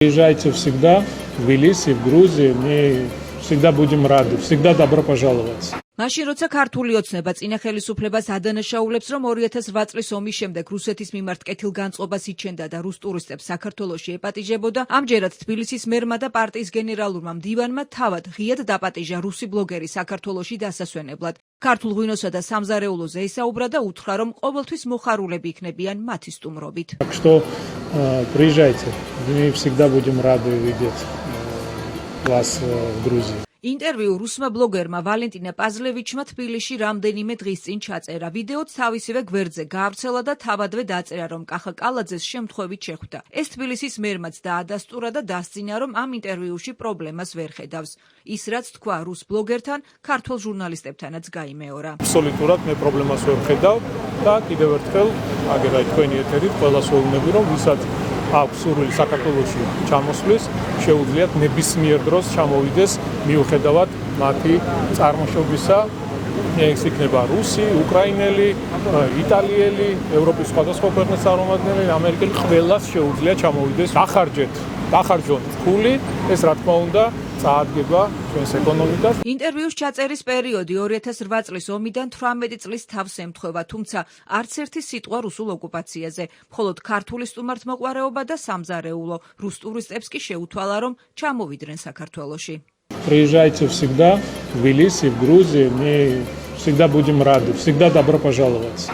Приезжайте всегда в Тбилиси, в Грузию, мы всегда будем рады, всегда добро пожаловать. მაშინ როცა ქართული ოცნება წინა ხელისუფლებას ადანაშაულებს, რომ 2008 წლის ომის შემდეგ რუსეთის მიმართ კეთილგანწყობას იჩენდა და რუს ტურისტებს საქართველოში ეპატიჟებოდა, ამჯერად თბილისის მერმა და პარტიის გენერალურმა მდივანმა თავად ღიად დაპატიჟა რუსი ბლოგერი საქართველოში დასასვენებლად. ქართულ ღვინოსა და სამზარეულოზე ისაუბრა და უთხრა, რომ ყოველთვის მოხარულები იქნებიან მათი სტუმრობით. Так что приезжайте, мы всегда будем рады видеть вас в Грузии. ინტერვიუ რუსმა ბლოგერმა ვალენტინა პაზლევიჩმა თბილისში რამდენიმე დღის წინ ჩაწერა. ვიდეოც თავისივე გვერდზე გაავრცელა და თავადვე დაწერა, რომ კახა კალაძეს შემთხვევით შეხვდა. ეს თბილისის მერმაც დაადასტურა და დასძინა, რომ ამ ინტერვიუში პრობლემას ვერ ხედავს. ის რაც თქვა რუს ბლოგერთან, ქართულ ჟურნალისტებთანაც გაიმეორა. აბსოლუტურად მე პრობლემას ვერ ხედავ და კიდევ ერთხელ აგერა თქვენი ეთერით ყველას ვეუბნები, რომ ვისაც აქვს სურვილი საქართველოში ჩამოსვლის, შეუძლიათ ნებისმიერ დროს ჩამოვიდეს მიუხედავად მათი წარმოშობისა. ეს იქნება რუსი, უკრაინელი, იტალიელი, ევროპის სხვადასხვა ქვეყნის წარმომადგენელი, ამერიკელი, ყველას შეუძლია ჩამოვიდეს. დახარჯონ ფული, ეს რა თქმა უნდა წაადგება ჩვენს ეკონომიკას. ინტერვიუს ჩაწერის პერიოდი 2008 წლის ომიდან 18 წლის თავს ემთხვევა, თუმცა არც ერთი სიტყვა რუსულ ოკუპაციაზე. მხოლოდ ქართული სტუმართმოყვარეობა და სამზარეულო. რუს ტურისტებს კი შეუთვალა, რომ ჩამოვიდნენ საქართველოში. Приезжайте всегда в Тбилиси, в Грузию, мы всегда будем рады, всегда добро пожаловать.